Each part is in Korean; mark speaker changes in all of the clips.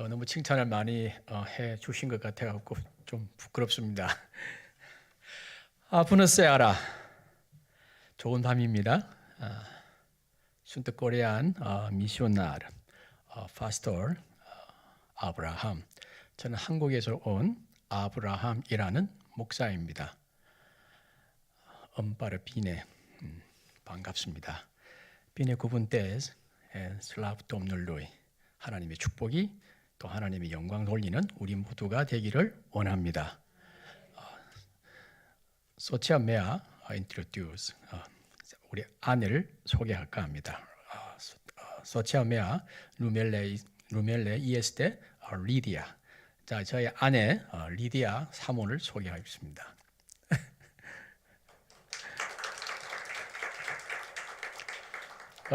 Speaker 1: 너무 칭찬을 많이 해 주신 것 같아갖고 좀 부끄럽습니다. 부너세아라 좋은 밤입니다. 순트 코리안 미시오나르 파스토 아브라함. 저는 한국에서 온 아브라함이라는 목사입니다. 엄빠르 비네 반갑습니다. 비네 구분떼스 슬라브 돔놀로이. 하나님의 축복이 또 하나님의 영광 돌리는 우리 모두가 되기를 원합니다. 소치아메아 인트로듀스 우리 아내를 소개할까 합니다. 소치아메아 루멜레 이에스테 리디아. 자, 저희 아내 리디아 사모를 소개하겠습니다.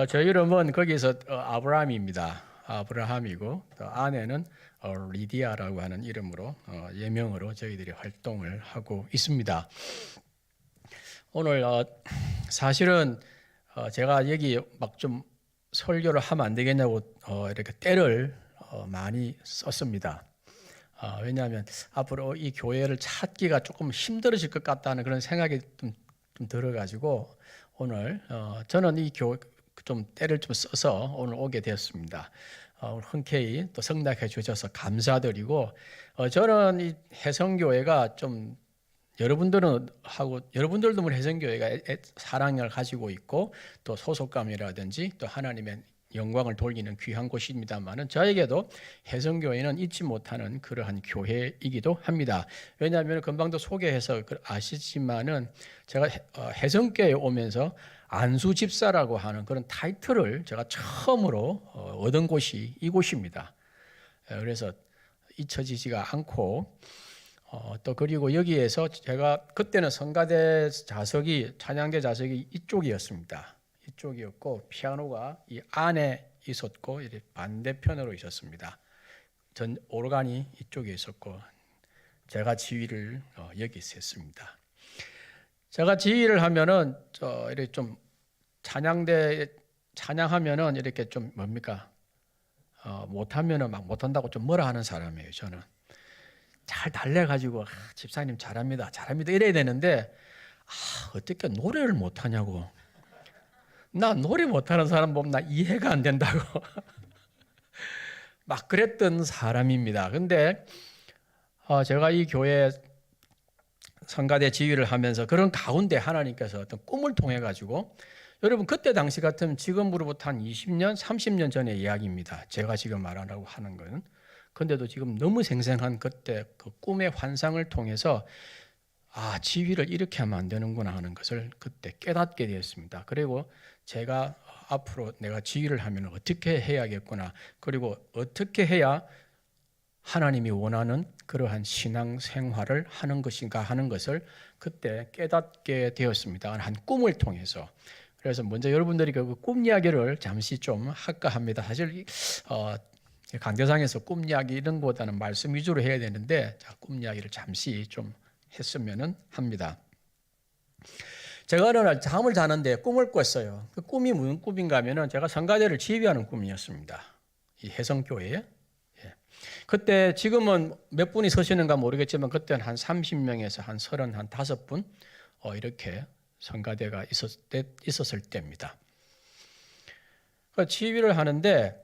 Speaker 1: 저 이름은 거기서 아브라함입니다. 아브라함이고 또 아내는 리디아라고 하는 이름으로 예명으로 저희들이 활동을 하고 있습니다. 오늘 사실은 제가 여기 막 좀 설교를 하면 안 되겠냐고 이렇게 때를 많이 썼습니다. 왜냐하면 앞으로 이 교회를 찾기가 조금 힘들어질 것 같다는 그런 생각이 좀 들어가지고 오늘 저는 이 교회 좀 때를 좀 써서 오늘 오게 되었습니다. 흔쾌히 또 성낙해 주셔서 감사드리고 저는 이 해성교회가 좀 여러분들도 해성교회가 사랑을 가지고 있고 또 소속감이라든지 또 하나님의 영광을 돌리는 귀한 곳입니다만은 저에게도 해성교회는 잊지 못하는 그러한 교회이기도 합니다. 왜냐하면 금방도 소개해서 아시지만은 제가 해성교회에 오면서 안수 집사라고 하는 그런 타이틀을 제가 처음으로 얻은 곳이 이곳입니다. 그래서 잊혀지지가 않고 또 그리고 여기에서 제가 그때는 성가대 자석이 찬양대 자석이 이쪽이었습니다. 이쪽이었고 피아노가 이 안에 있었고 이렇게 반대편으로 있었습니다. 전 오르간이 이쪽에 있었고 제가 지휘를 여기서 했습니다. 제가 지휘를 하면은 이렇게 좀 찬양하면은 이렇게 좀 뭡니까 못하면은 막 못한다고 좀 뭐라 하는 사람이에요. 저는 잘 달래가지고 집사님 잘합니다 이래야 되는데 어떻게 노래를 못하냐고. 나 노래 못하는 사람 보면 나 이해가 안 된다고 막 그랬던 사람입니다. 근데 제가 이 교회 성가대 지휘를 하면서 그런 가운데 하나님께서 어떤 꿈을 통해 가지고 여러분 그때 당시 같으면 지금으로부터 한 20년, 30년 전의 이야기입니다. 제가 지금 말하려고 하는 건. 근데도 지금 너무 생생한 그때 그 꿈의 환상을 통해서 지휘를 이렇게 하면 안 되는구나 하는 것을 그때 깨닫게 되었습니다. 그리고 제가 앞으로 내가 지휘를 하면 어떻게 해야겠구나. 그리고 어떻게 해야 하나님이 원하는 그러한 신앙 생활을 하는 것인가 하는 것을 그때 깨닫게 되었습니다. 한 꿈을 통해서. 그래서 먼저 여러분들이 그 꿈 이야기를 잠시 좀 할까 합니다. 사실 강대상에서 꿈 이야기 이런 것보다는 말씀 위주로 해야 되는데 꿈 이야기를 잠시 좀 했으면 합니다. 제가 어느 날 잠을 자는데 꿈을 꿨어요. 그 꿈이 무슨 꿈인가 하면은 제가 성가대를 지휘하는 꿈이었습니다. 이 해성교회에. 그때 지금은 몇 분이 서시는가 모르겠지만 그때는 한 30명에서 한 35분 이렇게 성가대가 있었을 때입니다. 지휘를 하는데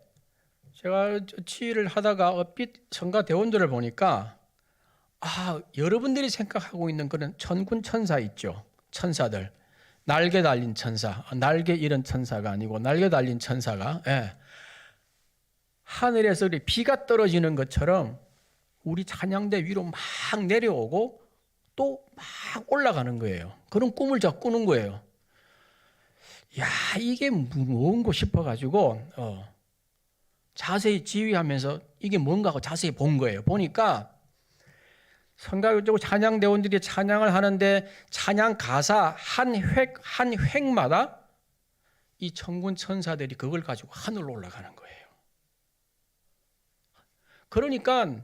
Speaker 1: 제가 지휘를 하다가 얼핏 성가대원들을 보니까 여러분들이 생각하고 있는 그런 천군 천사 있죠. 천사들. 날개 달린 천사. 날개 잃은 천사가 아니고 날개 달린 천사가 하늘에서 비가 떨어지는 것처럼 우리 찬양대 위로 막 내려오고 또 막 올라가는 거예요. 그런 꿈을 자꾸 꾸는 거예요. 이게 뭔가 싶어가지고 자세히 지휘하면서 이게 뭔가 하고 자세히 본 거예요. 보니까 성가대원 찬양대원들이 찬양을 하는데 찬양 가사 한 획마다 이 천군 천사들이 그걸 가지고 하늘로 올라가는 거예요. 그러니까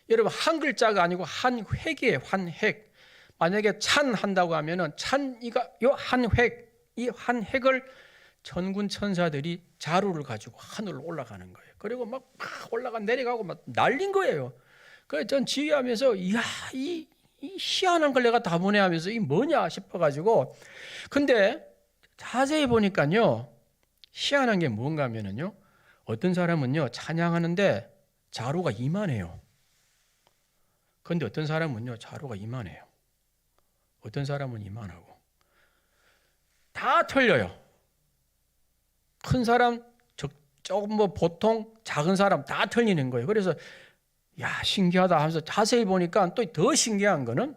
Speaker 1: 여러분 한 글자가 아니고 한 획이에요. 한 획. 만약에 찬 한다고 하면은 찬 요 한 획, 이 한 획을 천군 천사들이 자루를 가지고 하늘로 올라가는 거예요. 그리고 막 올라가 내려가고 막 날린 거예요. 그래서 전 지휘하면서 이야 이 희한한 걸 내가 다 보내 하면서 이 뭐냐 싶어가지고, 근데 자세히 보니까요 희한한 게 뭔가 하면은요, 어떤 사람은요 찬양하는데 자루가 이만해요. 근데 어떤 사람은요 자루가 이만해요. 어떤 사람은 이만하고. 다 틀려요. 큰 사람, 조금 뭐 보통 작은 사람 다 틀리는 거예요. 그래서 야 신기하다 하면서 자세히 보니까 또 더 신기한 거는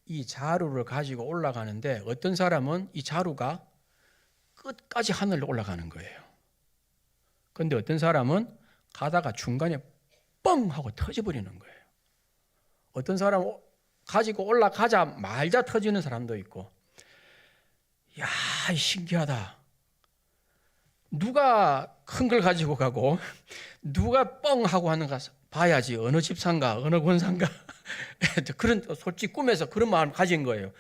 Speaker 1: 이 자루를 가지고 올라가는데 어떤 사람은 이 자루가 끝까지 하늘로 올라가는 거예요. 그런데 어떤 사람은 가다가 중간에 뻥 하고 터져버리는 거예요. 어떤 사람은 가지고 올라가자마자 터지는 사람도 있고. 야 신기하다. 누가 큰 걸 가지고 가고 누가 뻥 하고 하는가 봐야지 어느 집사인가 어느 권사인가 그런, 솔직히 꿈에서 그런 마음을 가진 거예요.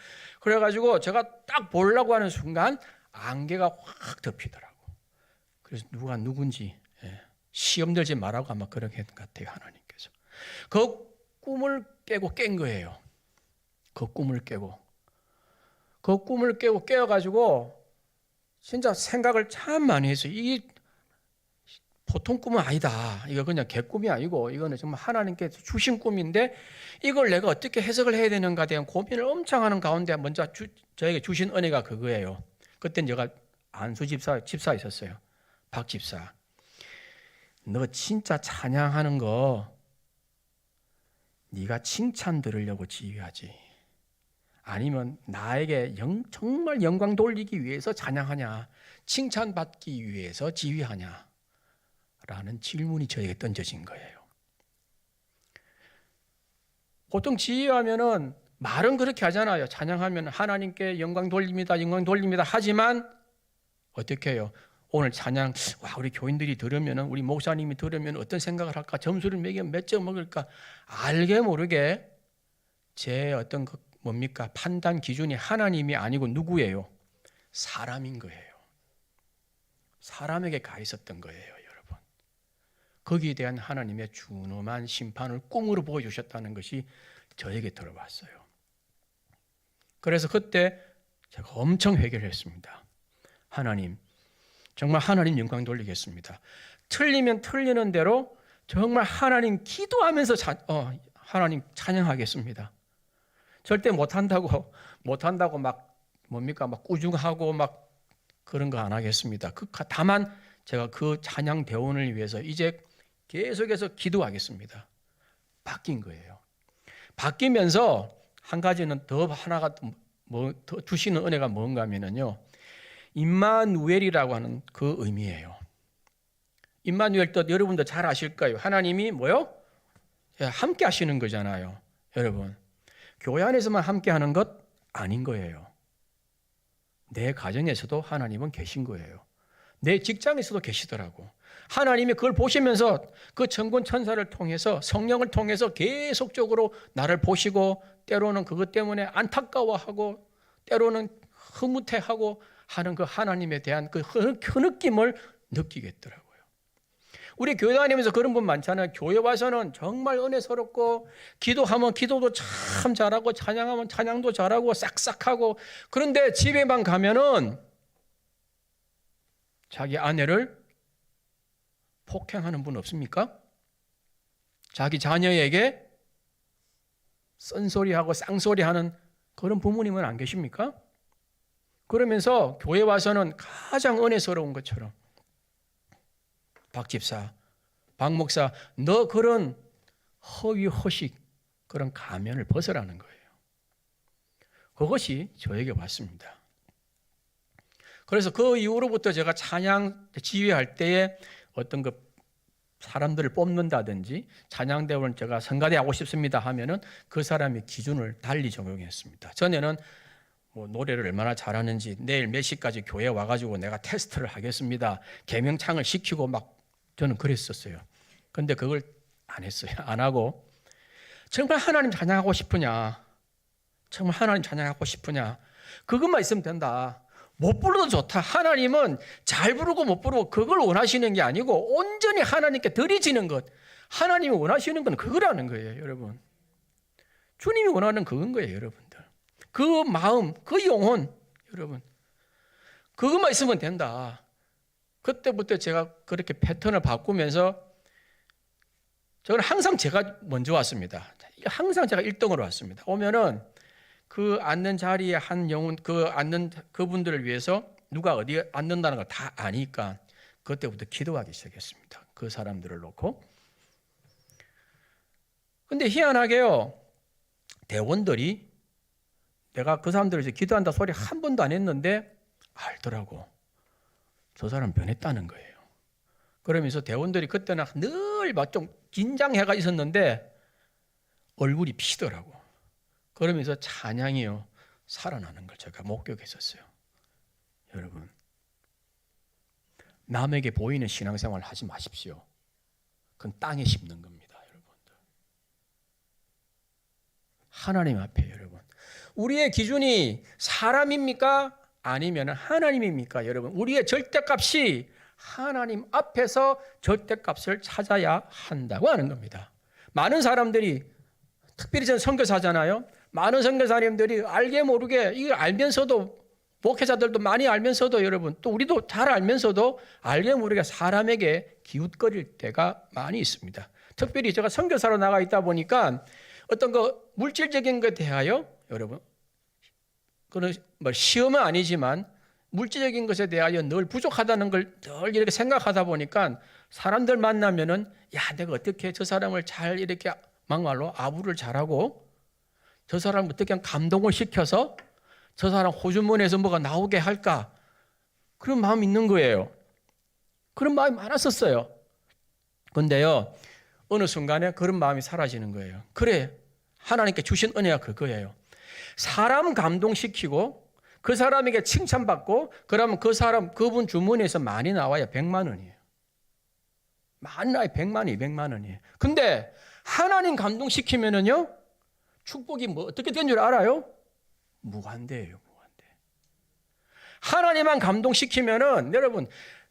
Speaker 1: 그래가지고 제가 딱 보려고 하는 순간 안개가 확 덮이더라고. 그래서 누가 누군지 시험 들지 말라고 아마 그렇게 했던 것 같아요. 하나님께서 그 꿈을 깨고 깬 거예요. 그 꿈을 깨고 깨어가지고 진짜 생각을 참 많이 했어요. 이게 보통 꿈은 아니다. 이거 그냥 개꿈이 아니고 이거는 정말 하나님께서 주신 꿈인데 이걸 내가 어떻게 해석을 해야 되는가에 대한 고민을 엄청 하는 가운데 먼저 저에게 주신 은혜가 그거예요. 그때는 제가 안수 집사 있었어요. 박 집사. 너 진짜 찬양하는 거 네가 칭찬 들으려고 지휘하지, 아니면 나에게 정말 영광 돌리기 위해서 찬양하냐, 칭찬받기 위해서 지휘하냐 라는 질문이 저에게 던져진 거예요. 보통 지휘하면은 말은 그렇게 하잖아요. 찬양하면 하나님께 영광 돌립니다, 영광 돌립니다. 하지만 어떻게 해요? 오늘 찬양, 우리 교인들이 들으면, 우리 목사님이 들으면 어떤 생각을 할까? 점수를 매기면 몇 점 먹을까? 알게 모르게 제 어떤 뭡니까? 판단 기준이 하나님이 아니고 누구예요? 사람인 거예요. 사람에게 가 있었던 거예요, 여러분. 거기에 대한 하나님의 준엄한 심판을 꿈으로 보여주셨다는 것이 저에게 들어왔어요. 그래서 그때 제가 엄청 회개를 했습니다. 하나님, 정말 하나님 영광 돌리겠습니다. 틀리면 틀리는 대로 정말 하나님 기도하면서 하나님 찬양하겠습니다. 절대 못한다고 막 뭡니까? 막 꾸중하고 막 그런 거 안 하겠습니다. 다만 제가 그 찬양 대원을 위해서 이제 계속해서 기도하겠습니다. 바뀐 거예요. 바뀌면서 한 가지는 하나가 더 주시는 은혜가 뭔가 하면은요, 임마누엘이라고 하는 그 의미예요. 임마누엘 뜻 여러분도 잘 아실 거예요. 하나님이 뭐요? 함께 하시는 거잖아요. 여러분, 교회 안에서만 함께 하는 것 아닌 거예요. 내 가정에서도 하나님은 계신 거예요. 내 직장에서도 계시더라고. 하나님이 그걸 보시면서 그 천군 천사를 통해서, 성령을 통해서 계속적으로 나를 보시고, 때로는 그것 때문에 안타까워하고 때로는 흐뭇해하고 하는 그 하나님에 대한 그 느낌을 느끼겠더라고요. 우리 교회 다니면서 그런 분 많잖아요. 교회 와서는 정말 은혜스럽고, 기도하면 기도도 참 잘하고, 찬양하면 찬양도 잘하고, 싹싹하고, 그런데 집에만 가면은 자기 아내를 폭행하는 분 없습니까? 자기 자녀에게 쓴소리하고 쌍소리하는 그런 부모님은 안 계십니까? 그러면서 교회 와서는 가장 은혜스러운 것처럼, 박 집사, 박 목사, 너 그런 허위 허식, 그런 가면을 벗으라는 거예요. 그것이 저에게 왔습니다. 그래서 그 이후로부터 제가 찬양 지휘할 때에 어떤 그 사람들을 뽑는다든지, 찬양대원을 제가 성가대 하고 싶습니다 하면은 그 사람의 기준을 달리 적용했습니다. 전에는 뭐 노래를 얼마나 잘하는지, 내일 몇 시까지 교회 와가지고 내가 테스트를 하겠습니다, 계명창을 시키고 막 저는 그랬었어요. 근데 그걸 안 했어요. 안 하고, 정말 하나님 찬양하고 싶으냐, 정말 하나님 찬양하고 싶으냐, 그것만 있으면 된다. 못 불러도 좋다. 하나님은 잘 부르고 못 부르고 그걸 원하시는 게 아니고 온전히 하나님께 드리지는 것. 하나님이 원하시는 건 그거라는 거예요, 여러분. 주님이 원하는 그건 거예요, 여러분들. 그 마음, 그 영혼, 여러분. 그것만 있으면 된다. 그때부터 제가 그렇게 패턴을 바꾸면서 저는 항상 제가 먼저 왔습니다. 항상 제가 1등으로 왔습니다. 오면은 그 앉는 자리에 한 영혼, 그 앉는 그분들을 위해서 누가 어디에 앉는다는 걸 다 아니까 그때부터 기도하기 시작했습니다. 그 사람들을 놓고. 근데 희한하게요, 대원들이 내가 그 사람들을 이제 기도한다 소리 한 번도 안 했는데 알더라고. 저 사람 변했다는 거예요. 그러면서 대원들이 그때는 늘 막 좀 긴장해가 있었는데 얼굴이 피더라고. 그러면서 찬양이요 살아나는 걸 제가 목격했었어요. 여러분, 남에게 보이는 신앙생활 하지 마십시오. 그건 땅에 심는 겁니다, 여러분들. 하나님 앞에 여러분, 우리의 기준이 사람입니까? 아니면 하나님입니까? 여러분, 우리의 절대값이 하나님 앞에서 절대값을 찾아야 한다고 하는 겁니다. 많은 사람들이, 특별히 저는 선교사잖아요. 많은 선교사님들이 알게 모르게 이걸 알면서도, 목회자들도 많이 알면서도, 여러분 또 우리도 잘 알면서도 알게 모르게 사람에게 기웃거릴 때가 많이 있습니다. 특별히 제가 선교사로 나가 있다 보니까 어떤 그 물질적인 것에 대하여, 여러분 그런 뭐 시험은 아니지만 물질적인 것에 대하여 늘 부족하다는 걸 늘 이렇게 생각하다 보니까 사람들 만나면은 야, 내가 어떻게 저 사람을 잘 이렇게 막말로 아부를 잘하고 저 사람을 어떻게 감동을 시켜서 저 사람 호주머니에서 뭐가 나오게 할까? 그런 마음이 있는 거예요. 그런 마음이 많았었어요. 근데요, 어느 순간에 그런 마음이 사라지는 거예요. 그래, 하나님께 주신 은혜가 그거예요. 사람 감동시키고 그 사람에게 칭찬받고 그러면 그 사람, 그분 주머니에서 많이 나와야 100만 원이에요. 많이 나와야 100만 원, 200만 원이에요. 근데 하나님 감동시키면은요, 축복이 뭐 어떻게 된 줄 알아요? 무한대예요, 무한대. 하나님만 감동시키면은 여러분,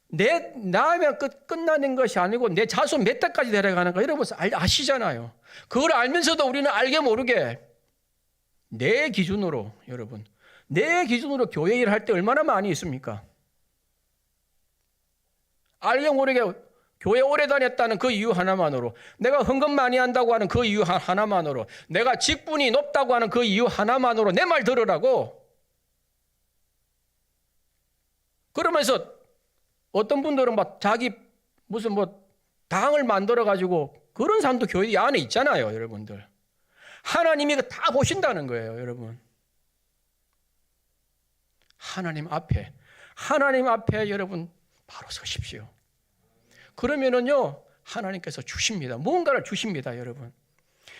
Speaker 1: 나면 끝나는 것이 아니고 내 자손 몇代까지 데려가는 거 여러분 아시잖아요. 그걸 알면서도 우리는 알게 모르게 내 기준으로, 여러분, 내 기준으로 교회 일을 할 때 얼마나 많이 있습니까? 알게 모르게 교회 오래 다녔다는 그 이유 하나만으로, 내가 헌금 많이 한다고 하는 그 이유 하나만으로, 내가 직분이 높다고 하는 그 이유 하나만으로 내 말 들으라고. 그러면서 어떤 분들은 막 자기 무슨 뭐 당을 만들어 가지고 그런 사람도 교회 안에 있잖아요, 여러분들. 하나님이 다 보신다는 거예요, 여러분. 하나님 앞에 여러분 바로 서십시오. 그러면은요, 하나님께서 주십니다. 무언가를 주십니다, 여러분.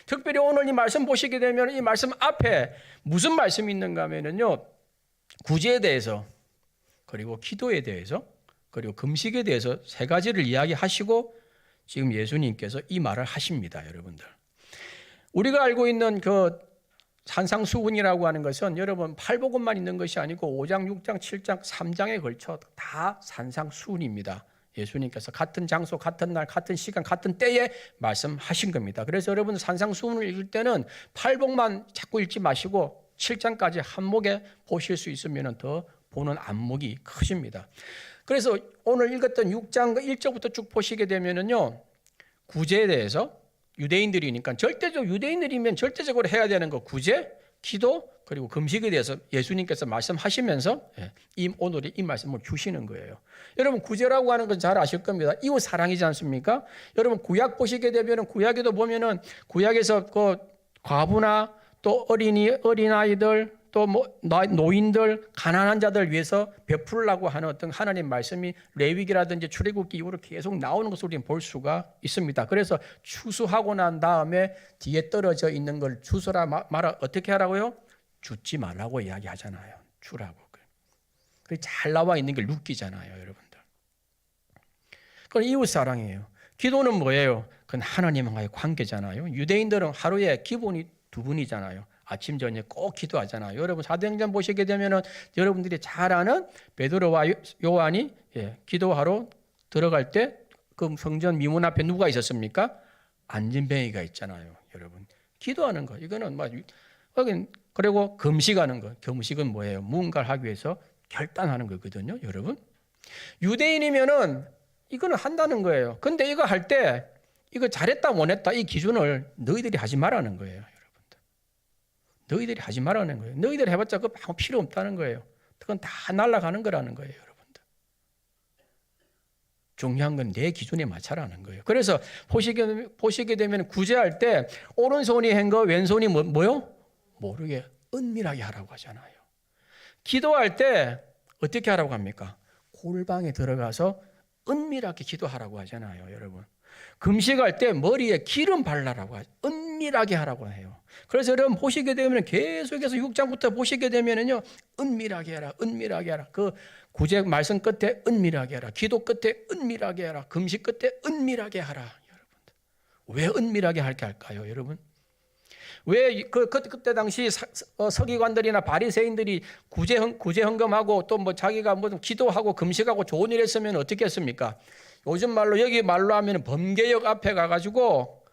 Speaker 1: 특별히 오늘 이 말씀 보시게 되면 이 말씀 앞에 무슨 말씀이 있는가 하면은요, 구제에 대해서, 그리고 기도에 대해서, 그리고 금식에 대해서 세 가지를 이야기하시고 지금 예수님께서 이 말을 하십니다, 여러분들. 우리가 알고 있는 그 산상수훈이라고 하는 것은 여러분 팔복음만 있는 것이 아니고 5장, 6장, 7장, 3장에 걸쳐 다 산상수훈입니다. 예수님께서 같은 장소, 같은 날, 같은 시간, 같은 때에 말씀하신 겁니다. 그래서 여러분 산상수훈을 읽을 때는 팔복만 자꾸 읽지 마시고 7장까지 한목에 보실 수 있으면 더 보는 안목이 크십니다. 그래서 오늘 읽었던 6장 1절부터 쭉 보시게 되면은요, 구제에 대해서 유대인들이니까 유대인들이면 절대적으로 해야 되는 거 구제, 기도, 그리고 금식에 대해서 예수님께서 말씀하시면서 오늘 이 말씀을 주시는 거예요. 여러분 구제라고 하는 건 잘 아실 겁니다. 이웃 사랑이지 않습니까? 여러분 구약 보시게 되면 구약에도 보면은 구약에서 그 과부나 또 어린아이들 또 뭐 노인들, 가난한 자들 위해서 베풀라고 하는 어떤 하나님 말씀이 레위기라든지 출애굽기 이후로 계속 나오는 것을 우리는 볼 수가 있습니다. 그래서 추수하고 난 다음에 뒤에 떨어져 있는 걸 주소라 말아 어떻게 하라고요? 줍지 말라고 이야기하잖아요. 주라고. 그게 잘 나와 있는 게 룻기잖아요, 여러분들. 그건 이웃 사랑이에요. 기도는 뭐예요? 그건 하나님과의 관계잖아요. 유대인들은 하루에 기본이 2분이잖아요. 아침 저녁 꼭 기도하잖아요. 여러분 사도행전 보시게 되면은 여러분들이 잘 아는 베드로와 요한이 기도하러 들어갈 때 그 성전 미문 앞에 누가 있었습니까? 안진뱅이가 있잖아요. 여러분 기도하는 거 이거는 막 그리고 금식하는 거. 금식은 뭐예요? 무언가를 하기 위해서 결단하는 거거든요. 여러분 유대인이면은 이거는 한다는 거예요. 근데 이거 할 때 이거 잘했다 못했다 이 기준을 너희들이 하지 말라는 거예요. 여러분들 너희들이 하지 말라는 거예요. 너희들이 해봤자 그거 아무 필요 없다는 거예요. 그건 다 날아가는 거라는 거예요. 여러분들 중요한 건 내 기준에 맞춰라는 거예요. 그래서 보시게 되면 구제할 때 오른손이 한 거 왼손이 뭐요? 모르게 은밀하게 하라고 하잖아요. 기도할 때 어떻게 하라고 합니까? 골방에 들어가서 은밀하게 기도하라고 하잖아요. 여러분 금식할 때 머리에 기름 발라라고 하죠. 은밀하게 하라고 해요. 그래서 여러분 보시게 되면 계속해서 6장부터 보시게 되면은요 은밀하게 해라 은밀하게 하라. 그 구제 말씀 끝에 은밀하게 하라. 기도 끝에 은밀하게 하라. 금식 끝에 은밀하게 하라. 여러분들 왜 은밀하게 할게 할까요? 여러분 왜 그때 당시 서기관들이나 바리새인들이 구제 헌금하고 또 뭐 자기가 뭐 기도하고 금식하고 좋은 일 했으면 어떻게 했습니까? 요즘 말로 여기 말로 하면 범계역 앞에 가가지고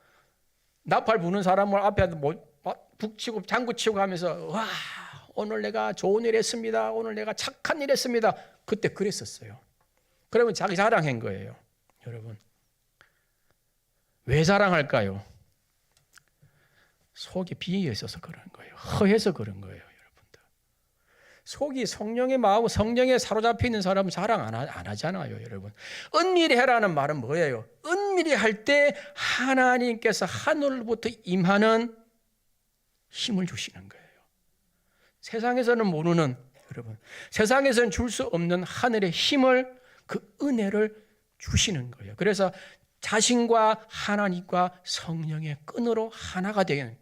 Speaker 1: 나팔 부는 사람을 앞에 북치고 장구치고 하면서 와 오늘 내가 좋은 일 했습니다. 오늘 내가 착한 일 했습니다. 그때 그랬었어요. 그러면 자기 자랑한 거예요. 여러분 왜 자랑할까요? 속이 비어 있어서 그런 거예요. 허해서 그런 거예요. 여러분들 속이 성령의 마음 성령에 사로잡혀 있는 사람은 자랑 안 하잖아요. 여러분 은밀히 해라는 말은 뭐예요? 은밀히 할 때 하나님께서 하늘로부터 임하는 힘을 주시는 거예요. 세상에서는 모르는 여러분 세상에서는 줄 수 없는 하늘의 힘을 그 은혜를 주시는 거예요. 그래서 자신과 하나님과 성령의 끈으로 하나가 되는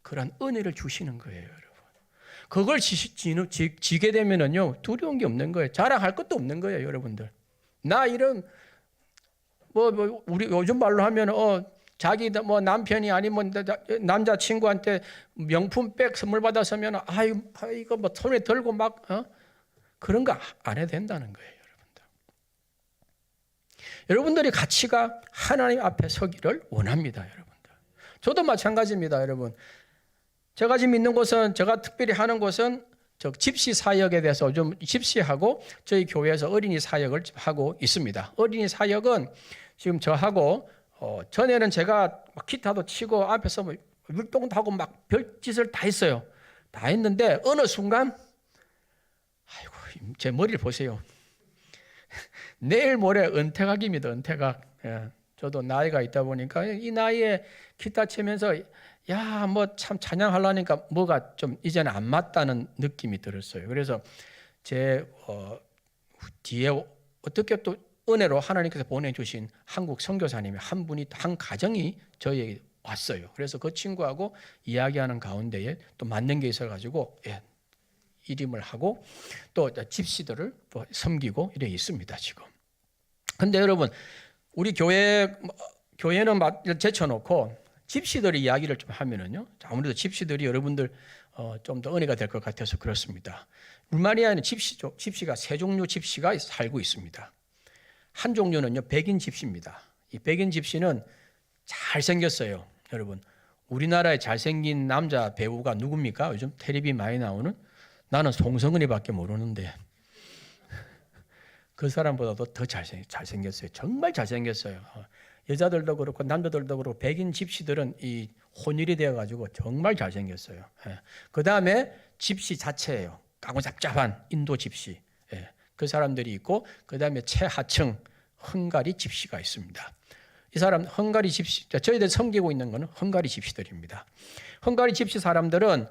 Speaker 1: 그런 은혜를 주시는 거예요. 여러분 그걸 지게 되면은요 두려운 게 없는 거예요. 자랑할 것도 없는 거예요. 여러분들 나 이런 우리 요즘 말로 하면 자기 뭐 남편이 아니면 남자친구한테 명품백 선물 받았으면 이거 뭐 손에 들고 막 그런 거 안 해도 된다는 거예요. 여러분들이 가치가 하나님 앞에 서기를 원합니다. 여러분들 저도 마찬가지입니다. 여러분 제가 지금 있는 곳은 제가 특별히 하는 곳은 집시 사역에 대해서 좀 집시하고 저희 교회에서 어린이 사역을 하고 있습니다. 어린이 사역은 지금 저하고 전에는 제가 막 기타도 치고 앞에서 뭐 율동도 하고 막 별짓을 다 했어요. 다 했는데 어느 순간 제 머리를 보세요. 내일 모레 은퇴각입니다. 은퇴각. 저도 나이가 있다 보니까 이 나이에 기타 치면서 뭐 참 찬양하려니까 뭐가 좀 이제는 안 맞다는 느낌이 들었어요. 그래서 제 뒤에 어떻게 또 은혜로 하나님께서 보내주신 한국 선교사님이 한 분이 한 가정이 저희에게 왔어요. 그래서 그 친구하고 이야기하는 가운데에 또 맞는 게 있어가지고 일임을 하고 또 집시들을 또 섬기고 이래 있습니다 지금. 근데 여러분 우리 교회는 제쳐놓고 집시들의 이야기를 좀 하면은요 아무래도 집시들이 여러분들 좀 더 은혜가 될 것 같아서 그렇습니다. 루마니아에는 집시가 세 종류 집시가 살고 있습니다. 한 종류는요 백인 집시입니다. 이 백인 집시는 잘생겼어요. 여러분 우리나라에 잘생긴 남자 배우가 누굽니까? 요즘 텔레비 많이 나오는 나는 송성은이밖에 모르는데 그 사람보다도 더 잘생겼어요. 정말 잘생겼어요. 여자들도 그렇고 남자들도 그렇고 백인 집시들은 이 혼혈이 되어가지고 정말 잘생겼어요. 그 다음에 집시 자체예요. 까무잡잡한 인도 집시. 그 사람들이 있고 그 다음에 최하층 헝가리 집시가 있습니다. 이 사람 헝가리 집시 저희들 섬기고 있는 것은 헝가리 집시들입니다. 헝가리 집시 사람들은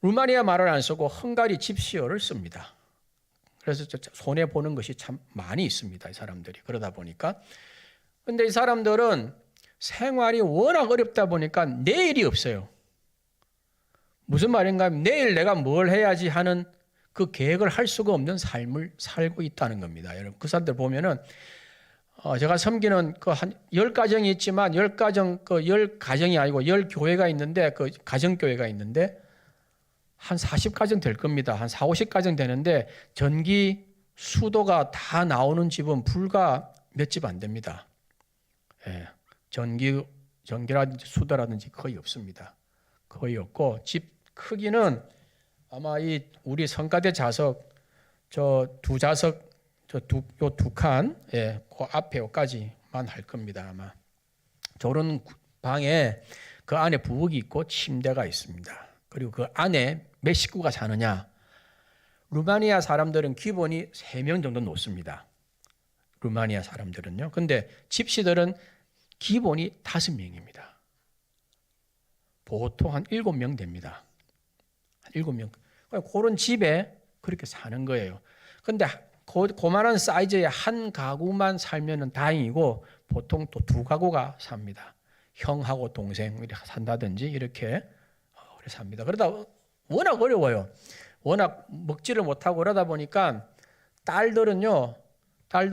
Speaker 1: 루마니아 말을 안 쓰고 헝가리 집시어를 씁니다. 그래서 손해 보는 것이 참 많이 있습니다. 이 사람들이 그러다 보니까. 근데 이 사람들은 생활이 워낙 어렵다 보니까 내일이 없어요. 무슨 말인가 하면 내일 내가 뭘 해야지 하는 그 계획을 할 수가 없는 삶을 살고 있다는 겁니다. 여러분 그 사람들 보면은 제가 섬기는 그 한 10가정이 있지만 10가정, 그 10가정이 아니고 10교회가 있는데 그 가정교회가 있는데 한 40가정 될 겁니다. 한 4, 50가정 되는데 전기 수도가 다 나오는 집은 불과 몇 집 안 됩니다. 예, 전기라든지 수도라든지 거의 없습니다. 거의 없고 집 크기는 아마 이 우리 성가대 자석 저 두 자석 요 두 칸, 예, 그 앞에 여기까지만 할 겁니다. 아마 저런 방에 그 안에 부엌이 있고 침대가 있습니다. 그리고 그 안에 몇 식구가 사느냐? 루마니아 사람들은 기본이 3명 정도 놓습니다. 루마니아 사람들은요. 근데 집시들은 기본이 5명입니다. 보통 한 7명 됩니다. 한 7명. 그런 집에 그렇게 사는 거예요. 근데 고만한 사이즈의 한 가구만 살면은 다행이고 보통 또 2가구가 삽니다. 형하고 동생 이렇게 산다든지 이렇게 삽니다. 그러다 워낙 어려워요. 워낙 먹지를 못하고 그러다 보니까 딸들은 잘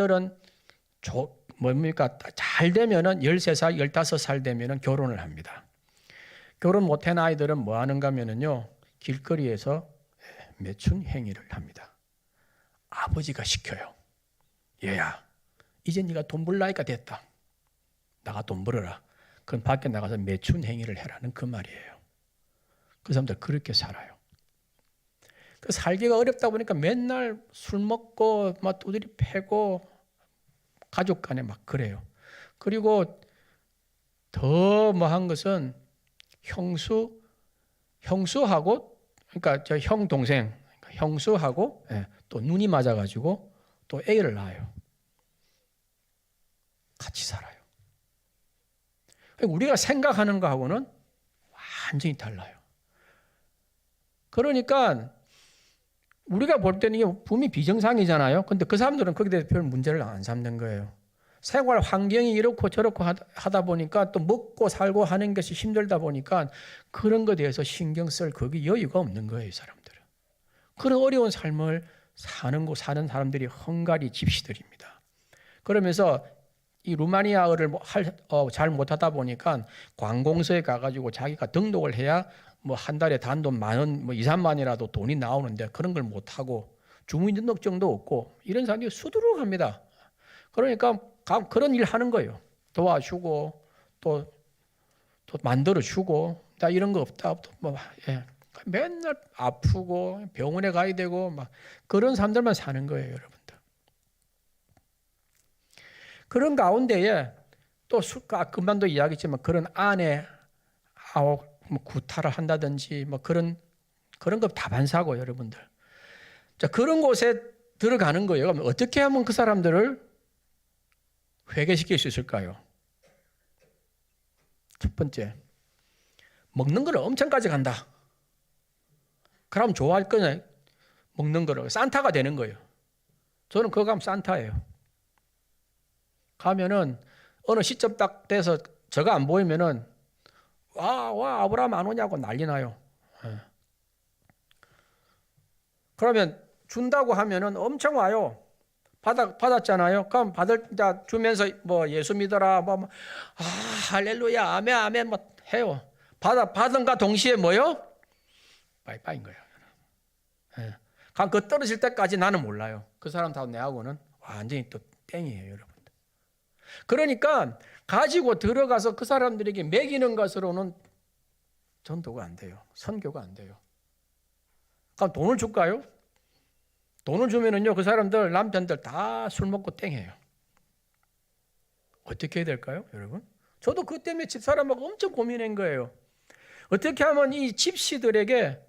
Speaker 1: 되면은 13살, 15살 되면은 결혼을 합니다. 결혼 못한 아이들은 뭐 하는가 하면은요, 길거리에서 매춘 행위를 합니다. 아버지가 시켜요. 얘야, 이제 네가 돈 벌 나이가 됐다. 나가 돈 벌어라. 그럼 밖에 나가서 매춘 행위를 해라는 그 말이에요. 그 사람들 그렇게 살아요. 그 살기가 어렵다 보니까 맨날 술 먹고 막 두드리 패고 가족 간에 막 그래요. 그리고 더 뭐한 것은 형수하고 그러니까 저 형 동생 형수하고 또 눈이 맞아가지고 또 애를 낳아요. 같이 살아요. 우리가 생각하는 거하고는 완전히 달라요. 그러니까 우리가 볼 때는 이게 분명히 비정상이잖아요. 근데 그 사람들은 거기에 대해서 별 문제를 안 삼는 거예요. 생활 환경이 이렇고 저렇고 하다 보니까 또 먹고 살고 하는 것이 힘들다 보니까 그런 것에 대해서 신경 쓸 거기 여유가 없는 거예요, 이 사람들은. 그런 어려운 삶을 사는 사람들이 헝가리 집시들입니다. 그러면서 이 루마니아어를 잘 못하다 보니까 관공서에 가가지고 자기가 등록을 해야 뭐 한 달에 단돈 10,000원, 뭐 2, 3만이라도 돈이 나오는데 그런 걸 못하고 주민등록증도 없고 이런 사람들이 수두룩합니다. 그러니까 그런 일 하는 거예요. 도와주고 또 만들어주고 다 이런 거 없다. 맨날 아프고 병원에 가야 되고 막 그런 사람들만 사는 거예요, 여러분들. 그런 가운데에 또 금방도 이야기했지만 그런 아내 뭐 구타를 한다든지 뭐 그런 거 다반사고 여러분들. 자, 그런 곳에 들어가는 거예요. 그럼 어떻게 하면 그 사람들을 회개시킬 수 있을까요? 첫 번째, 먹는 거를 엄청 가져간다. 그럼 좋아할 거냐? 먹는 거를 산타가 되는 거예요. 저는 그거 가면 산타예요. 가면은 어느 시점 딱 돼서 저가 안 보이면은 와 아브라함 안 오냐고 난리 나요. 그러면 준다고 하면은 엄청 와요. 받았잖아요. 그럼 주면서 뭐 예수 믿어라, 할렐루야, 아멘, 아멘, 뭐 해요. 받은가 동시에 뭐요? 빠이빠이인 거예요. 그럼 그 떨어질 때까지 나는 몰라요. 그 사람하고 내하고는 완전히 또 땡이에요, 여러분들. 그러니까 가지고 들어가서 그 사람들에게 먹이는 것으로는 전도가 안 돼요. 선교가 안 돼요. 그럼 돈을 줄까요? 돈을 주면은요, 그 사람들, 남편들 다 술 먹고 땡해요. 어떻게 해야 될까요, 여러분? 저도 그 때문에 집사람하고 엄청 고민한 거예요. 어떻게 하면 이 집시들에게,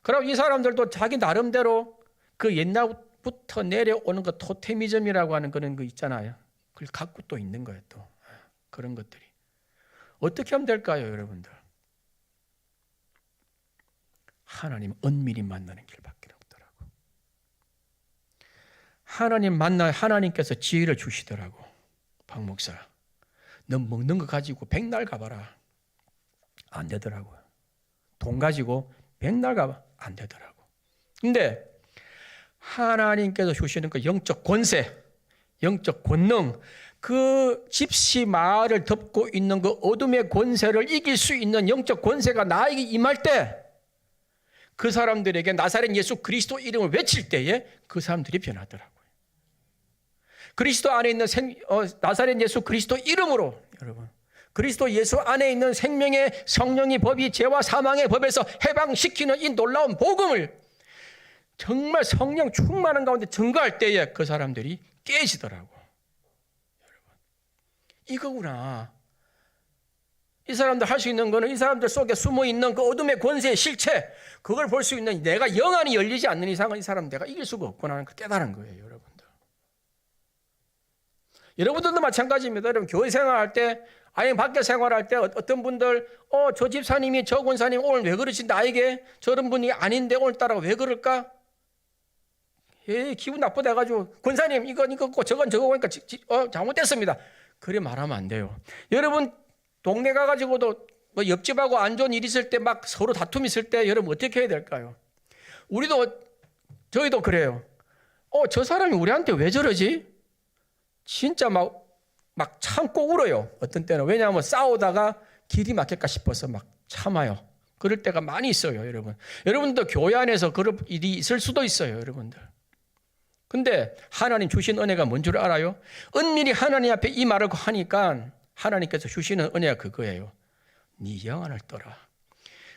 Speaker 1: 그럼 이 사람들도 자기 나름대로 그 옛날부터 내려오는 그 토테미즘이라고 하는 그런 거 있잖아요. 그걸 갖고 또 있는 거예요, 또. 그런 것들이. 어떻게 하면 될까요, 여러분들? 하나님 은밀히 만나는 길밖에 없더라고. 하나님 만나 하나님께서 지혜를 주시더라고. 박 목사, 너 먹는 거 가지고 백날 가봐라. 안 되더라고요. 돈 가지고 백날 가봐. 안 되더라고. 근데 하나님께서 주시는 그 영적 권세, 영적 권능, 그 집시 마을을 덮고 있는 그 어둠의 권세를 이길 수 있는 영적 권세가 나에게 임할 때 그 사람들에게 나사렛 예수 그리스도 이름을 외칠 때에 그 사람들이 변하더라고요. 그리스도 안에 있는 나사렛 예수 그리스도 이름으로, 여러분, 그리스도 예수 안에 있는 생명의 성령의 법이 죄와 사망의 법에서 해방시키는 이 놀라운 복음을 정말 성령 충만한 가운데 증거할 때에 그 사람들이 깨지더라고. 여러분, 이거구나. 이 사람들 할 수 있는 거는 이 사람들 속에 숨어 있는 그 어둠의 권세의 실체, 그걸 볼 수 있는 내가 영안이 열리지 않는 이상은 이 사람 내가 이길 수가 없구나 하는 걸 깨달은 거예요, 여러분들. 여러분들도 마찬가지입니다. 여러분, 교회 생활할 때, 아니면 밖에 생활할 때 어떤 분들, 저 집사님이, 저 권사님 오늘 왜 그러지? 나에게 저런 분이 아닌데 오늘따라 왜 그럴까? 기분 나쁘다 해가지고, 권사님, 이건 이거고 저건 저거 보니까 잘못됐습니다. 그래 말하면 안 돼요. 여러분, 동네 가가지고도 뭐 옆집하고 안 좋은 일 있을 때 막 서로 다툼 있을 때 여러분 어떻게 해야 될까요? 저희도 그래요. 저 사람이 우리한테 왜 저러지? 진짜 막 참고 울어요. 어떤 때는. 왜냐하면 싸우다가 길이 막힐까 싶어서 막 참아요. 그럴 때가 많이 있어요, 여러분. 여러분도 교회 안에서 그런 일이 있을 수도 있어요, 여러분들. 근데 하나님 주신 은혜가 뭔 줄 알아요? 은밀히 하나님 앞에 이 말을 하니까 하나님께서 주시는 은혜가 그거예요. 네 영안을 떠라.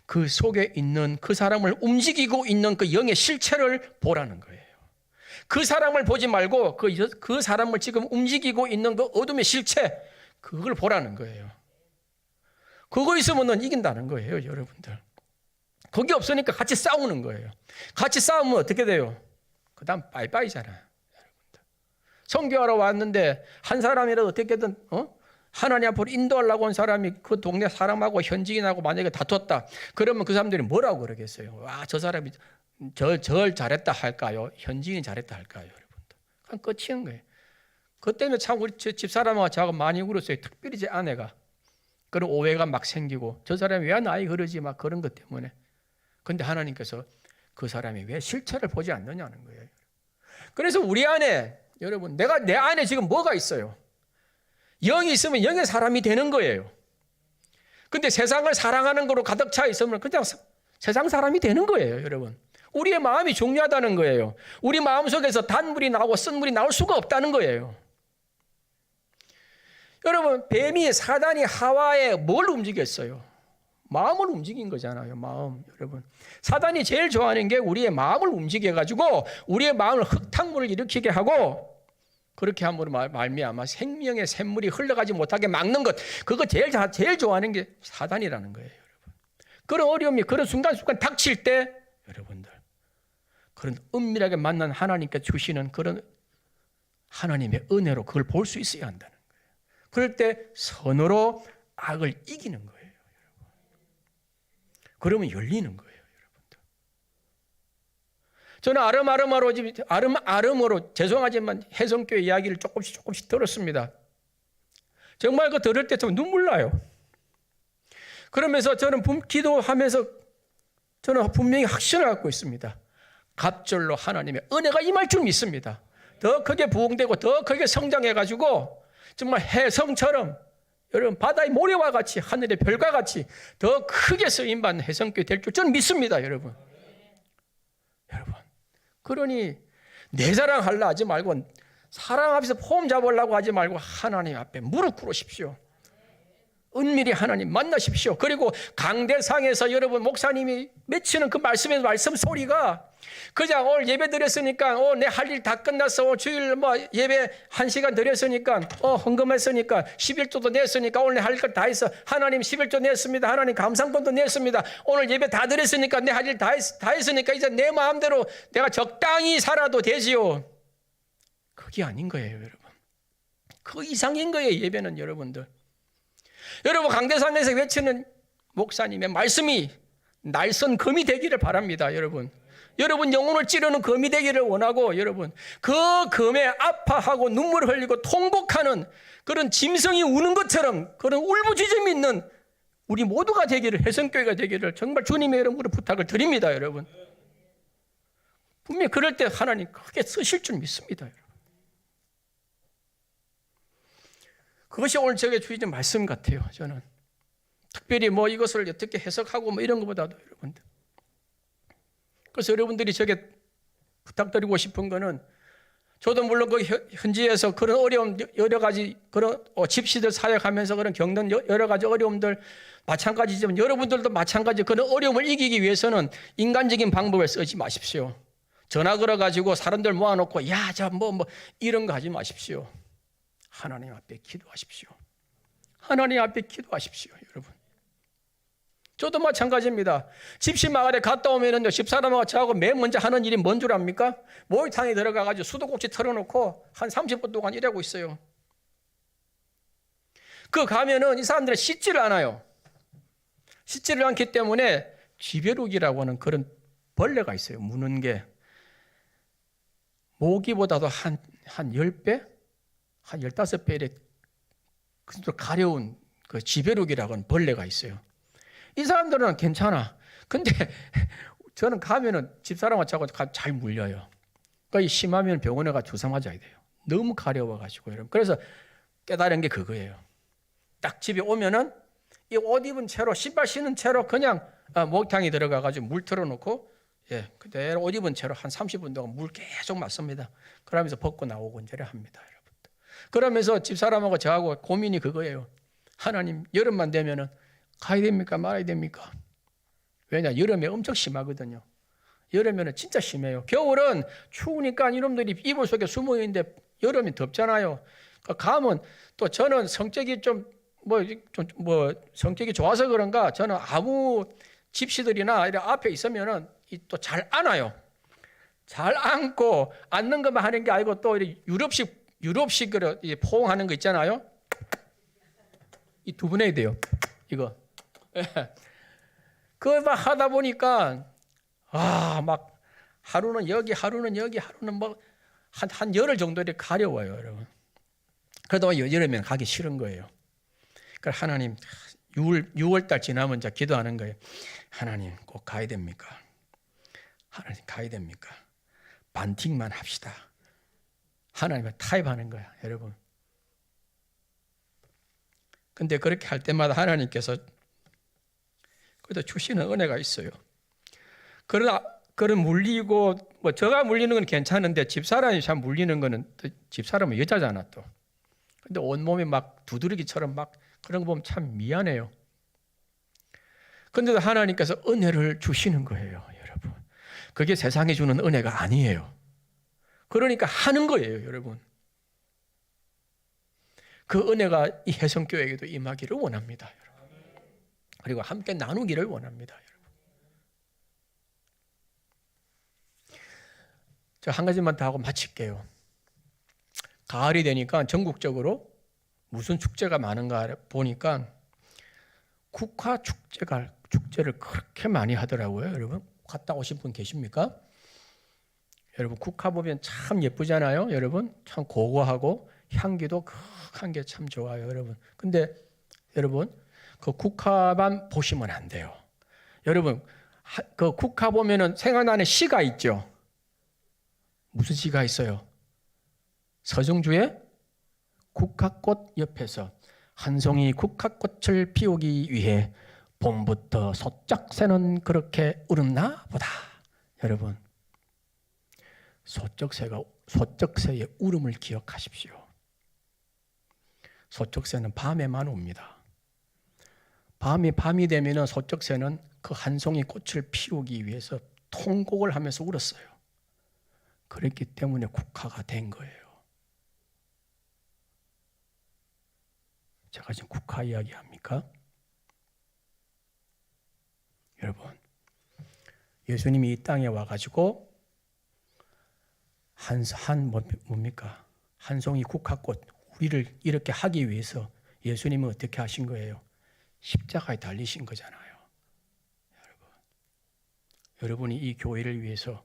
Speaker 1: 그 속에 있는 그 사람을 움직이고 있는 그 영의 실체를 보라는 거예요. 그 사람을 보지 말고 그 사람을 지금 움직이고 있는 그 어둠의 실체, 그걸 보라는 거예요. 그거 있으면 이긴다는 거예요, 여러분들. 거기 없으니까 같이 싸우는 거예요. 같이 싸우면 어떻게 돼요? 그 다음 빠이빠이잖아요, 여러분들. 선교하러 왔는데 한 사람이라도 어떻게든 하나님 앞으로 인도하려고 온 사람이 그 동네 사람하고 현지인하고 만약에 다퉜다. 그러면 그 사람들이 뭐라고 그러겠어요? 와, 저 사람이 절 잘했다 할까요? 현지인이 잘했다 할까요? 여러분들. 그냥 끝이는 거예요. 그 때문에 참 우리 집사람하고 저하고 많이 울었어요. 특별히 제 아내가. 그런 오해가 막 생기고 저 사람이 왜 나이 그러지? 막 그런 것 때문에. 근데 하나님께서 그 사람이 왜 실체를 보지 않느냐는 거예요. 그래서 우리 안에, 여러분, 내 안에 지금 뭐가 있어요? 영이 있으면 영의 사람이 되는 거예요. 근데 세상을 사랑하는 거로 가득 차 있으면 그냥 세상 사람이 되는 거예요, 여러분. 우리의 마음이 중요하다는 거예요. 우리 마음 속에서 단물이 나오고 쓴물이 나올 수가 없다는 거예요. 여러분, 뱀이 사단이 하와에 뭘 움직였어요? 마음을 움직인 거잖아요, 마음. 여러분, 사단이 제일 좋아하는 게 우리의 마음을 움직여가지고 우리의 마음을 흙탕물을 일으키게 하고 그렇게 함으로 말미암아 생명의 샘물이 흘러가지 못하게 막는 것, 그거 제일 좋아하는 게 사단이라는 거예요, 여러분. 그런 어려움이 그런 순간순간 닥칠 때 여러분들 그런 은밀하게 만난 하나님께 주시는 그런 하나님의 은혜로 그걸 볼 수 있어야 한다는 거예요. 그럴 때 선으로 악을 이기는 거예요, 여러분. 그러면 열리는 거예요, 여러분들. 저는 아름아름으로 죄송하지만 혜성교회 이야기를 조금씩 들었습니다. 정말 그 들을 때 좀 눈물 나요. 그러면서 저는 기도하면서 저는 분명히 확신을 갖고 있습니다. 갑절로 하나님의 은혜가 임할 줄 믿습니다. 더 크게 부흥되고 더 크게 성장해가지고 정말 혜성처럼 여러분 바다의 모래와 같이 하늘의 별과 같이 더 크게 쓰임받는 혜성교회 될 줄 저는 믿습니다, 여러분. 여러분, 그러니 내 자랑하려 하지 말고 사랑 앞에서 폼 잡으려고 하지 말고 하나님 앞에 무릎 꿇으십시오. 은밀히 하나님 만나십시오. 그리고 강대상에서 여러분 목사님이 맺히는 그 말씀 소리가 그냥 오늘 예배 드렸으니까 내 할 일 다 끝났어. 주일 예배 1시간 드렸으니까 헌금했으니까 11조도 냈으니까 오늘 할 것 다 했어. 하나님 11조 냈습니다. 하나님 감상권도 냈습니다. 오늘 예배 다 드렸으니까 내 할 일 다 했으니까 이제 내 마음대로 내가 적당히 살아도 되지요. 그게 아닌 거예요, 여러분. 그 이상인 거예요, 예배는. 여러분들, 여러분 강대상에서 외치는 목사님의 말씀이 날선 검이 되기를 바랍니다, 여러분. 여러분 영혼을 찌르는 검이 되기를 원하고, 여러분 그 검에 아파하고 눈물을 흘리고 통곡하는 그런 짐승이 우는 것처럼 그런 울부짖음이 있는 우리 모두가 되기를, 혜성교회가 되기를 정말 주님의 이름으로 부탁을 드립니다, 여러분. 분명히 그럴 때 하나님 크게 쓰실 줄 믿습니다, 여러분. 그것이 오늘 제게 주시는 말씀 같아요. 저는 특별히 뭐 이것을 어떻게 해석하고 뭐 이런 것보다도 여러분들. 그래서 여러분들이 저게 부탁드리고 싶은 거는, 저도 물론 그 현지에서 그런 어려움 여러 가지, 그런 집시들 사역하면서 그런 겪는 여러 가지 어려움들 마찬가지지만, 여러분들도 마찬가지 그런 어려움을 이기기 위해서는 인간적인 방법을 쓰지 마십시오. 전화 걸어가지고 사람들 모아놓고 야, 저 뭐 이런 거 하지 마십시오. 하나님 앞에 기도하십시오. 하나님 앞에 기도하십시오, 여러분. 저도 마찬가지입니다. 집시 마을에 갔다 오면은요, 집사람하고 저하고 맨 먼저 하는 일이 뭔 줄 압니까? 목욕탕에 들어가가지고 수도꼭지 털어놓고 한 30분 동안 일하고 있어요. 그 가면은 이 사람들은 씻지를 않아요. 씻지를 않기 때문에 쥐벼룩이라고 하는 그런 벌레가 있어요. 무는 게. 모기보다도 한 10배? 한 15배 이렇게 가려운 그 쥐벼룩이라고 하는 벌레가 있어요. 이 사람들은 괜찮아. 근데 저는 가면은 집사람하고 자꾸 잘 물려요. 그러니까 심하면 병원에 가 주사 맞아야 돼요. 너무 가려워가지고. 여러분. 그래서 깨달은 게 그거예요. 딱 집에 오면은 이 옷 입은 채로, 신발 신은 채로 그냥 목욕탕에 들어가가지고 물 틀어놓고, 예, 그대로 옷 입은 채로 한 30분 동안 물 계속 맞습니다. 그러면서 벗고 나오고 이제 합니다, 여러분. 그러면서 집사람하고 저하고 고민이 그거예요. 하나님, 여름만 되면은 가야 됩니까? 말아야 됩니까? 왜냐? 여름에 엄청 심하거든요. 여름에는 진짜 심해요. 겨울은 추우니까 이놈들이 이불 속에 숨어 있는데 여름이 덥잖아요. 가면 또 저는 성격이 성격이 좋아서 그런가, 저는 아무 집시들이나 이런 앞에 있으면은 또 잘 안아요. 잘 안고 앉는 것만 하는 게 아니고 또 유럽식으로 포옹하는 거 있잖아요. 이 두 번 해야 돼요. 이거. 그거 막 하다 보니까 막 하루는 여기, 하루는 여기, 하루는 뭐 한 열흘 정도 이렇게 가려워요, 여러분. 그러다 여름에는 가기 싫은 거예요. 그래서 하나님, 6월 달 지나면 이제 기도하는 거예요. 하나님, 꼭 가야 됩니까? 하나님, 가야 됩니까? 반팅만 합시다. 하나님을 타협하는 거야, 여러분. 근데 그렇게 할 때마다 하나님께서 그래도 주시는 은혜가 있어요. 그러나 그런 물리고 뭐 저가 물리는 건 괜찮은데 집사람이 참 물리는 거는, 집사람은 여자잖아 또. 근데 온몸이 막 두드러기처럼 막 그런 거 보면 참 미안해요. 근데도 하나님께서 은혜를 주시는 거예요, 여러분. 그게 세상에 주는 은혜가 아니에요. 그러니까 하는 거예요, 여러분. 그 은혜가 이 혜성교회에게도 임하기를 원합니다, 여러분. 그리고 함께 나누기를 원합니다, 여러분. 저 한 가지만 더 하고 마칠게요. 가을이 되니까 전국적으로 무슨 축제가 많은가 보니까 국화 축제를 그렇게 많이 하더라고요, 여러분. 갔다 오신 분 계십니까? 여러분, 국화 보면 참 예쁘잖아요, 여러분. 참 고고하고 향기도 극한 게 참 좋아요, 여러분. 근데 여러분, 그 국화만 보시면 안 돼요. 여러분, 그 국화 보면은 생각나는 시가 있죠. 무슨 시가 있어요? 서정주의 국화꽃 옆에서 한 송이 국화꽃을 피우기 위해 봄부터 소쩍새는 그렇게 울었나 보다. 여러분, 소쩍새의 울음을 기억하십시오. 소쩍새는 밤에만 옵니다. 밤이 되면은 소쩍새는 그 한 송이 꽃을 피우기 위해서 통곡을 하면서 울었어요. 그랬기 때문에 국화가 된 거예요. 제가 지금 국화 이야기 합니까? 여러분, 예수님이 이 땅에 와가지고 뭡니까? 한 송이 국화꽃, 우리를 이렇게 하기 위해서 예수님은 어떻게 하신 거예요? 십자가에 달리신 거잖아요. 여러분이 이 교회를 위해서,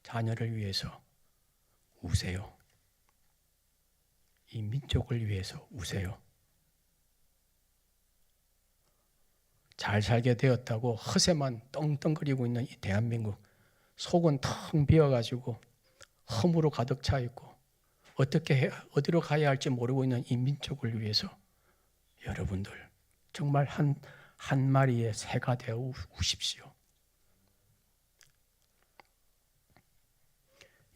Speaker 1: 자녀를 위해서 우세요. 이 민족을 위해서 우세요. 잘 살게 되었다고 허세만 떵떵거리고 있는 이 대한민국, 속은 텅 비어가지고 험으로 가득 차 있고 어디로 가야 할지 모르고 있는 이 민족을 위해서 여러분들 정말 한 마리의 새가 되어 우십시오.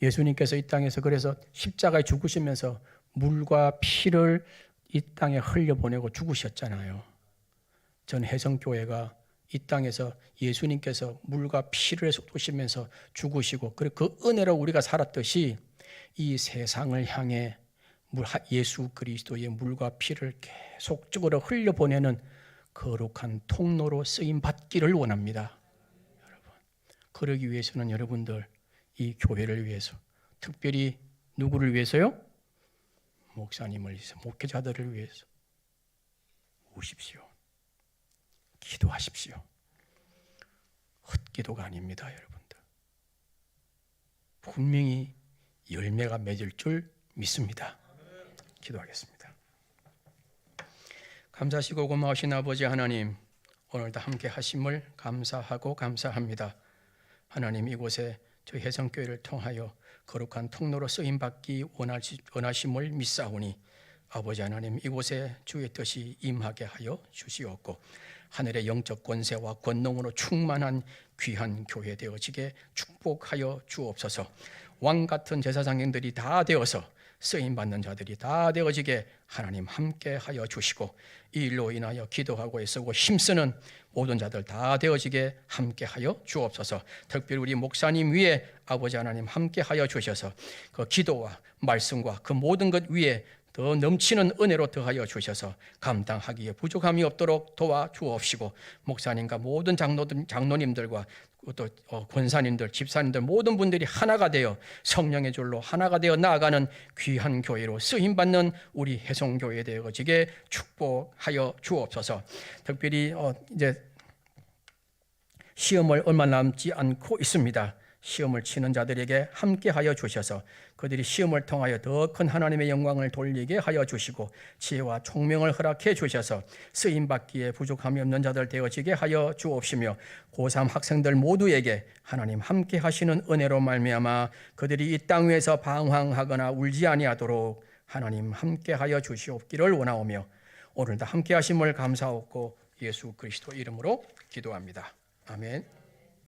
Speaker 1: 예수님께서 이 땅에서 그래서 십자가에 죽으시면서 물과 피를 이 땅에 흘려보내고 죽으셨잖아요. 전 혜성교회가 이 땅에서 예수님께서 물과 피를 쏟으시면서 죽으시고 그 은혜로 우리가 살았듯이 이 세상을 향해 예수 그리스도의 물과 피를 계속적으로 흘려보내는 거룩한 통로로 쓰임 받기를 원합니다. 여러분, 그러기 위해서는 여러분들 이 교회를 위해서, 특별히 누구를 위해서요? 목사님을 위해서, 목회자들을 위해서 오십시오. 기도하십시오. 헛기도가 아닙니다, 여러분들. 분명히 열매가 맺을 줄 믿습니다. 기도하겠습니다. 감사하시고 고마우신 아버지 하나님, 오늘도 함께 하심을 감사하고 감사합니다. 하나님, 이곳에 저희 혜성교회를 통하여 거룩한 통로로 쓰임받기 원하심을 믿사오니 아버지 하나님, 이곳에 주의 뜻이 임하게 하여 주시옵고 하늘의 영적 권세와 권능으로 충만한 귀한 교회 되어지게 축복하여 주옵소서. 왕같은 제사장님들이 다 되어서 쓰임받는 자들이 다 되어지게 하나님 함께 하여 주시고, 이 일로 인하여 기도하고 애쓰고 힘쓰는 모든 자들 다 되어지게 함께 하여 주옵소서. 특별히 우리 목사님 위에 아버지 하나님 함께 하여 주셔서 그 기도와 말씀과 그 모든 것 위에 더 넘치는 은혜로 더하여 주셔서 감당하기에 부족함이 없도록 도와주옵시고, 목사님과 모든 장로님들과 또 권사님들, 집사님들 모든 분들이 하나가 되어 성령의 줄로 하나가 되어 나아가는 귀한 교회로 쓰임받는 우리 혜성교회 되어지게 축복하여 주옵소서. 특별히 이제 시험을 얼마 남지 않고 있습니다. 시험을 치는 자들에게 함께하여 주셔서 그들이 시험을 통하여 더 큰 하나님의 영광을 돌리게 하여 주시고, 지혜와 총명을 허락해 주셔서 쓰임받기에 부족함이 없는 자들 되어지게 하여 주옵시며, 고3 학생들 모두에게 하나님 함께 하시는 은혜로 말미암아 그들이 이 땅 위에서 방황하거나 울지 아니하도록 하나님 함께 하여 주시옵기를 원하오며, 오늘도 함께 하심을 감사하고 예수 그리스도 이름으로 기도합니다. 아멘.